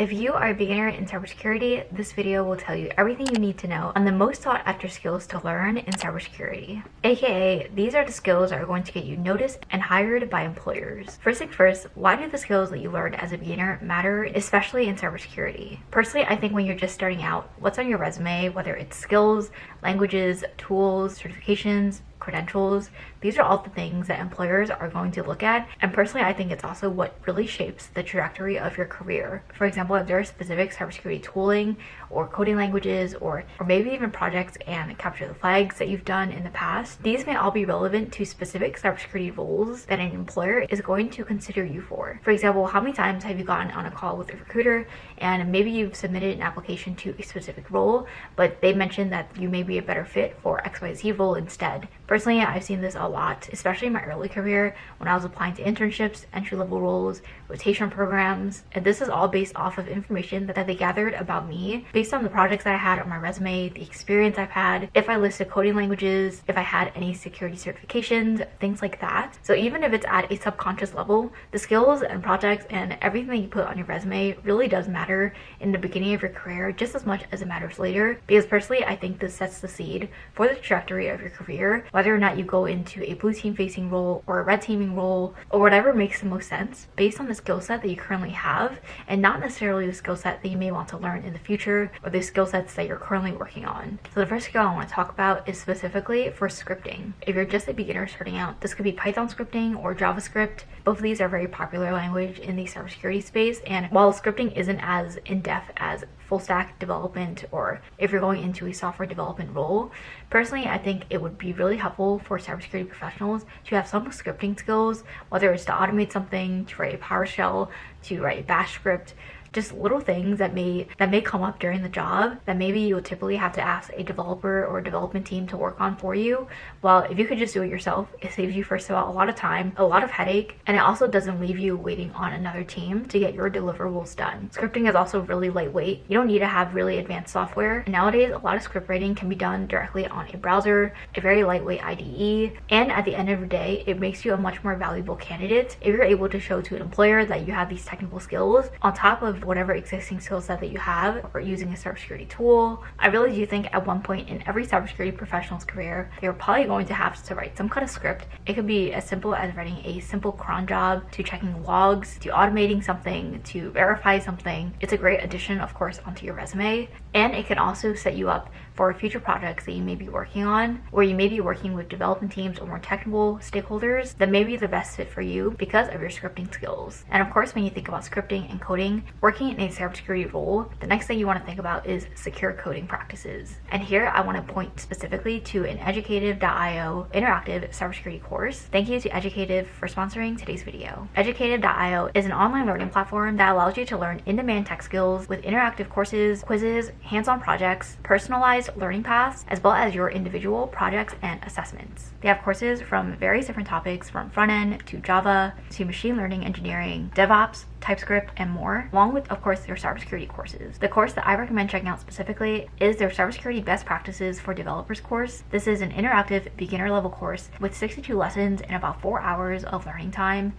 If you are a beginner in cybersecurity, this video will tell you everything you need to know on the most sought after skills to learn in cybersecurity. AKA, these are the skills that are going to get you noticed and hired by employers. First things first, why do the skills that you learned as a beginner matter, especially in cybersecurity? Personally, I think when you're just starting out, what's on your resume, whether it's skills, languages, tools, certifications, credentials, these are all the things that employers are going to look at. And personally, I think it's also what really shapes the trajectory of your career. For example, if there are specific cybersecurity tooling or coding languages or maybe even projects and capture the flags that you've done in the past, these may all be relevant to specific cybersecurity roles that an employer is going to consider you for. For example, how many times have you gotten on a call with a recruiter and maybe you've submitted an application to a specific role, but they mentioned that you may be a better fit for XYZ role instead? Personally, I've seen this a lot, especially in my early career when I was applying to internships, entry-level roles, rotation programs, and this is all based off of information that they gathered about me based on the projects that I had on my resume, the experience I've had, if I listed coding languages, if I had any security certifications, things like that. So even if it's at a subconscious level, the skills and projects and everything that you put on your resume really does matter in the beginning of your career just as much as it matters later, because personally I think this sets the seed for the trajectory of your career, whether or not you go into a blue team facing role or a red teaming role or whatever makes the most sense based on the skill set that you currently have, and not necessarily the skill set that you may want to learn in the future or the skill sets that you're currently working on. So the first skill I want to talk about is specifically for scripting. If you're just a beginner starting out, this could be Python scripting or JavaScript. Both of these are very popular language in the cybersecurity space, and while scripting isn't as in-depth as full stack development or if you're going into a software development role, personally I think it would be really helpful for cybersecurity professionals to have some scripting skills, whether it's to automate something, to write a PowerShell, to write a bash script, just little things that may come up during the job that maybe you'll typically have to ask a developer or development team to work on for you. Well, if you could just do it yourself, it saves you first of all a lot of time, a lot of headache, and it also doesn't leave you waiting on another team to get your deliverables done. Scripting is also really lightweight. You don't need to have really advanced software. And nowadays, a lot of script writing can be done directly on a browser, a very lightweight IDE, and at the end of the day, it makes you a much more valuable candidate if you're able to show to an employer that you have these technical skills on top of whatever existing skill set that you have or using a cybersecurity tool. I really do think at one point in every cybersecurity professional's career, they're probably going to have to write some kind of script. It could be as simple as writing a simple cron job, to checking logs, to automating something, to verify something. It's a great addition, of course, onto your resume, and it can also set you up for future projects that you may be working on, where you may be working with development teams or more technical stakeholders that may be the best fit for you because of your scripting skills. And of course, when you think about scripting and coding, working in a cybersecurity role, the next thing you want to think about is secure coding practices. And here I want to point specifically to an Educative.io interactive cybersecurity course. Thank you to Educative for sponsoring today's video. Educative.io is an online learning platform that allows you to learn in-demand tech skills with interactive courses, quizzes, hands-on projects, personalized learning paths, as well as your individual projects and assessments. They have courses from various different topics, from front-end to Java to machine learning engineering, DevOps, TypeScript, and more, along with, of course, their cybersecurity courses. The course that I recommend checking out specifically is their Cybersecurity Best Practices for Developers course. This is an interactive beginner-level course with 62 lessons and about 4 hours of learning time.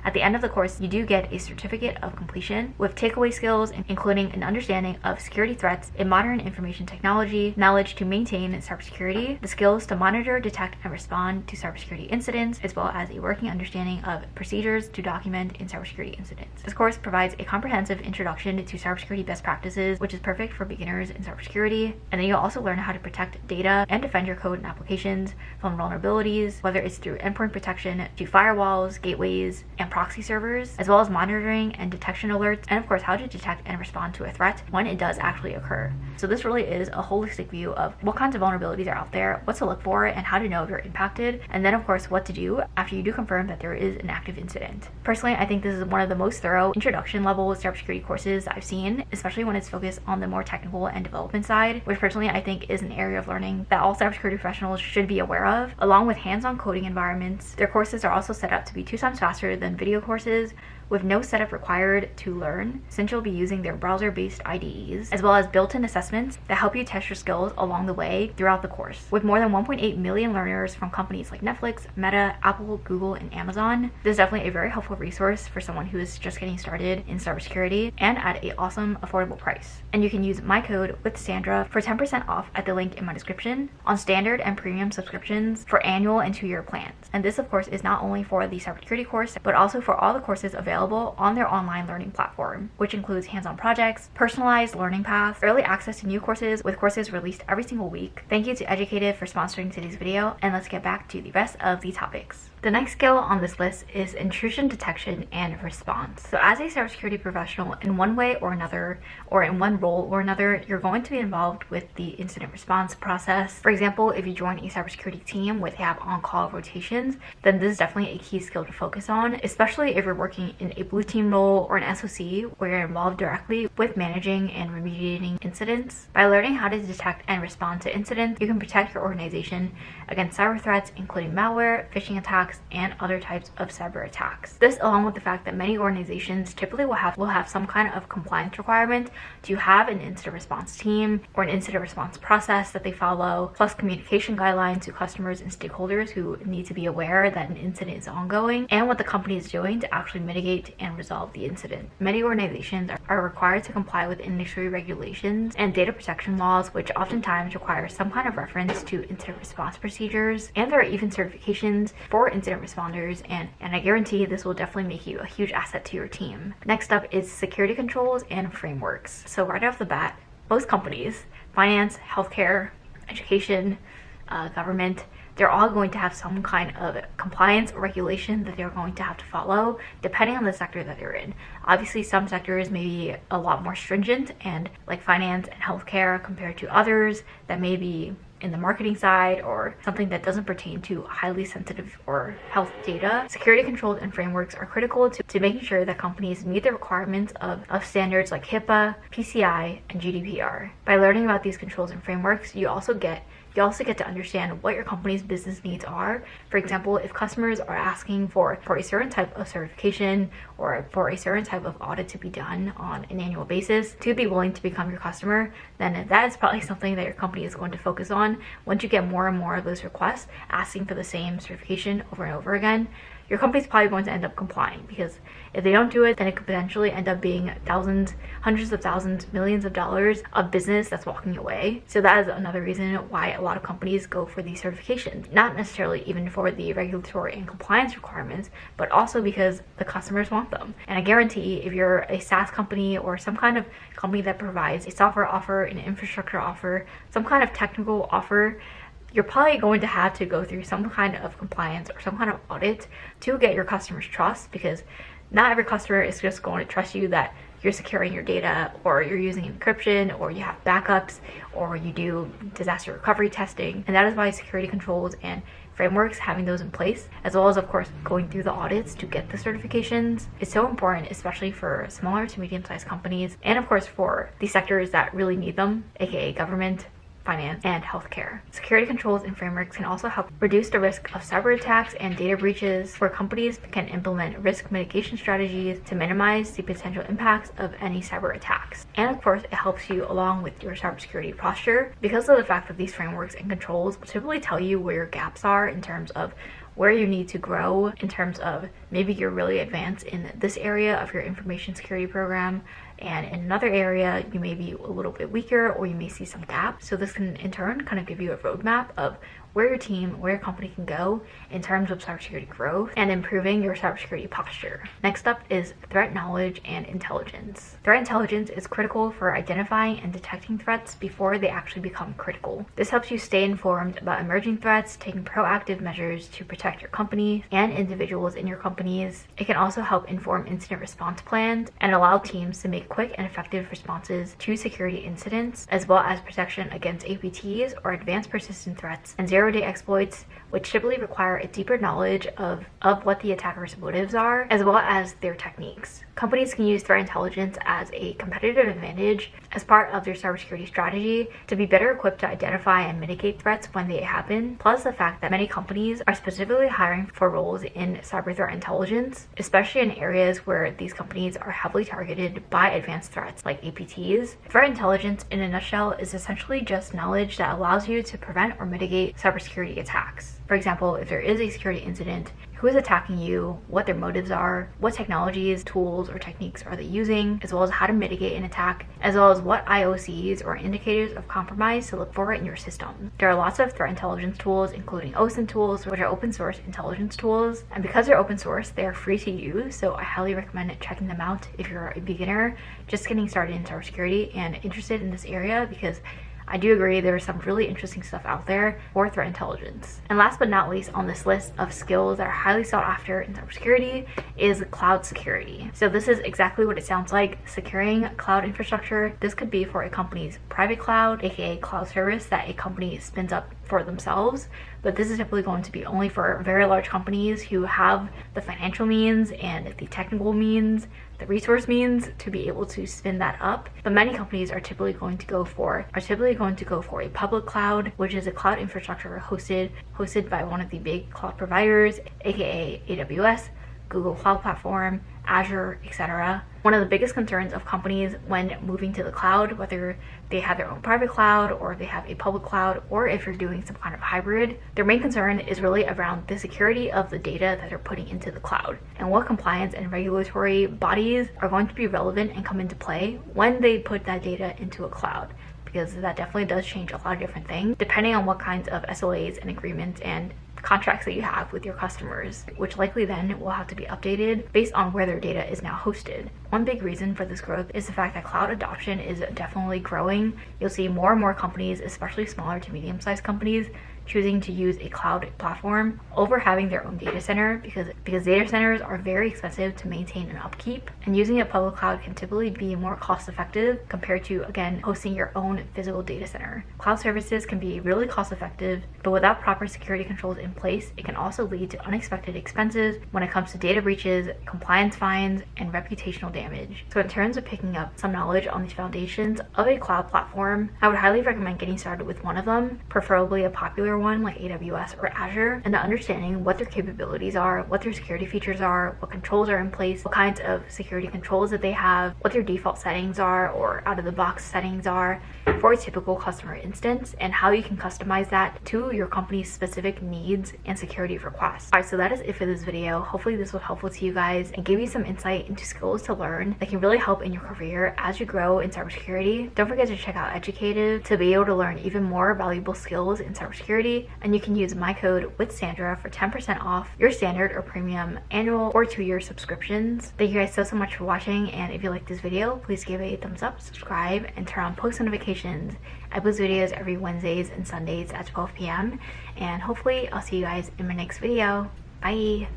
At the end of the course, you do get a certificate of completion with takeaway skills, including an understanding of security threats in modern information technology, knowledge to maintain cybersecurity, the skills to monitor, detect, and respond to cybersecurity incidents, as well as a working understanding of procedures to document in cybersecurity incidents. This course provides a comprehensive introduction to cybersecurity best practices, which is perfect for beginners in cybersecurity. And then you'll also learn how to protect data and defend your code and applications from vulnerabilities, whether it's through endpoint protection to firewalls, gateways, and proxy servers, as well as monitoring and detection alerts, and of course how to detect and respond to a threat when it does actually occur. So this really is a holistic view of what kinds of vulnerabilities are out there, what to look for, and how to know if you're impacted, and then of course what to do after you do confirm that there is an active incident. Personally, I think this is one of the most thorough introduction level cybersecurity courses I've seen, especially when it's focused on the more technical and development side, which personally I think is an area of learning that all cybersecurity professionals should be aware of, along with hands-on coding environments. Their courses are also set up to be 2 times faster than video courses, with no setup required to learn, since you'll be using their browser-based IDEs, as well as built-in assessments that help you test your skills along the way throughout the course. With more than 1.8 million learners from companies like Netflix, Meta, Apple, Google, and Amazon, this is definitely a very helpful resource for someone who is just getting started in cybersecurity and at an awesome, affordable price. And you can use my code with Sandra for 10% off at the link in my description on standard and premium subscriptions for annual and 2-year plans. And this, of course, is not only for the cybersecurity course, but also for all the courses available on their online learning platform, which includes hands-on projects, personalized learning paths, early access to new courses with courses released every single week. Thank you to Educated for sponsoring today's video, and let's get back to the rest of the topics. The next skill on this list is intrusion detection and response. So as a cybersecurity professional, in one way or another, or in one role or another, you're going to be involved with the incident response process. For example, if you join a cybersecurity team with have on-call rotations, then this is definitely a key skill to focus on, especially if you're working in a blue team role or an SOC where you're involved directly with managing and remediating incidents. By learning how to detect and respond to incidents, you can protect your organization against cyber threats, including malware, phishing attacks, and other types of cyber attacks. This, along with the fact that many organizations typically will have some kind of compliance requirement to have an incident response team or an incident response process that they follow, plus communication guidelines to customers and stakeholders who need to be aware that an incident is ongoing and what the company is doing to actually mitigate and resolve the incident. Many organizations are required to comply with industry regulations and data protection laws, which oftentimes require some kind of reference to incident response procedures, and there are even certifications for incident responders, and I guarantee this will definitely make you a huge asset to your team. Next up is security controls and frameworks. So right off the bat, most companies, finance, healthcare, education, government, they're all going to have some kind of compliance or regulation that they're going to have to follow depending on the sector that they're in. Obviously, some sectors may be a lot more stringent, and like finance and healthcare compared to others that may be in the marketing side or something that doesn't pertain to highly sensitive or health data. Security controls and frameworks are critical to making sure that companies meet the requirements of standards like HIPAA, PCI, and GDPR. By learning about these controls and frameworks, you also get to understand what your company's business needs are. For example, if customers are asking for a certain type of certification or for a certain type of audit to be done on an annual basis to be willing to become your customer, then that is probably something that your company is going to focus on. Once you get more and more of those requests asking for the same certification over and over again, your company's probably going to end up complying, because if they don't do it, then it could potentially end up being thousands, hundreds of thousands, millions of dollars of business that's walking away. So that is another reason why a lot of companies go for these certifications, not necessarily even for the regulatory and compliance requirements, but also because the customers want them. And I guarantee if you're a SaaS company or some kind of company that provides a software offer, an infrastructure offer, some kind of technical offer, you're probably going to have to go through some kind of compliance or some kind of audit to get your customers' trust, because not every customer is just going to trust you that you're securing your data, or you're using encryption, or you have backups, or you do disaster recovery testing. And that is why security controls and frameworks, having those in place, as well as of course going through the audits to get the certifications, is so important, especially for smaller to medium-sized companies, and of course for the sectors that really need them, aka government, finance, and healthcare. Security controls and frameworks can also help reduce the risk of cyber attacks and data breaches, where companies can implement risk mitigation strategies to minimize the potential impacts of any cyber attacks. And of course, it helps you along with your cybersecurity posture, because of the fact that these frameworks and controls will typically tell you where your gaps are in terms of where you need to grow, in terms of maybe you're really advanced in this area of your information security program, and in another area you may be a little bit weaker, or you may see some gaps. So this can in turn kind of give you a roadmap of where your team, where your company can go in terms of cybersecurity growth and improving your cybersecurity posture. Next up is threat knowledge and intelligence. Threat intelligence is critical for identifying and detecting threats before they actually become critical. This helps you stay informed about emerging threats, taking proactive measures to protect your company and individuals in your companies. It can also help inform incident response plans and allow teams to make quick and effective responses to security incidents, as well as protection against APTs or advanced persistent threats, and zero zero-day exploits, which typically require a deeper knowledge of what the attacker's motives are, as well as their techniques. Companies can use threat intelligence as a competitive advantage as part of their cybersecurity strategy to be better equipped to identify and mitigate threats when they happen, plus the fact that many companies are specifically hiring for roles in cyber threat intelligence, especially in areas where these companies are heavily targeted by advanced threats like APTs. Threat intelligence, in a nutshell, is essentially just knowledge that allows you to prevent or mitigate cybersecurity attacks. For example, if there is a security incident, who is attacking you, what their motives are, what technologies, tools, or techniques are they using, as well as how to mitigate an attack, as well as what IOCs or indicators of compromise to look for in your system. There are lots of threat intelligence tools, including OSINT tools, which are open source intelligence tools, and because they're open source, they are free to use, so I highly recommend checking them out if you're a beginner just getting started in cybersecurity and interested in this area, because I do agree there's some really interesting stuff out there for threat intelligence. And last but not least on this list of skills that are highly sought after in cybersecurity is cloud security. So this is exactly what it sounds like, securing cloud infrastructure. This could be for a company's private cloud, aka cloud service that a company spins up for themselves, but this is typically going to be only for very large companies who have the financial means and the technical means, the resource means to be able to spin that up. But many companies are typically going to go for a public cloud, which is a cloud infrastructure hosted by one of the big cloud providers, aka AWS, Google Cloud Platform, Azure, etc. One of the biggest concerns of companies when moving to the cloud, whether they have their own private cloud or they have a public cloud, or if you're doing some kind of hybrid, their main concern is really around the security of the data that they're putting into the cloud and what compliance and regulatory bodies are going to be relevant and come into play when they put that data into a cloud, because that definitely does change a lot of different things depending on what kinds of SLAs and agreements and contracts that you have with your customers, which likely then will have to be updated based on where their data is now hosted. One big reason for this growth is the fact that cloud adoption is definitely growing. You'll see more and more companies, especially smaller to medium-sized companies, choosing to use a cloud platform over having their own data center because data centers are very expensive to maintain and upkeep, and using a public cloud can typically be more cost effective compared to, again, hosting your own physical data center. Cloud services can be really cost effective, but without proper security controls in place, it can also lead to unexpected expenses when it comes to data breaches, compliance fines, and reputational damage. So in terms of picking up some knowledge on the foundations of a cloud platform, I would highly recommend getting started with one of them, preferably a popular one like AWS or Azure, and understanding what their capabilities are, what their security features are, what controls are in place, what kinds of security controls that they have, what their default settings are or out-of-the-box settings are for a typical customer instance, and how you can customize that to your company's specific needs and security requests. Alright, so that is it for this video. Hopefully this was helpful to you guys and gave you some insight into skills to learn that can really help in your career as you grow in cybersecurity. Don't forget to check out Educative to be able to learn even more valuable skills in cybersecurity, and you can use my code with Sandra for 10% off your standard or premium annual or 2-year subscriptions. Thank you guys so much for watching, and if you like this video, please give it a thumbs up, subscribe, and turn on post notifications. I post videos every Wednesdays and Sundays at 12 p.m. and hopefully I'll see you guys in my next video. Bye!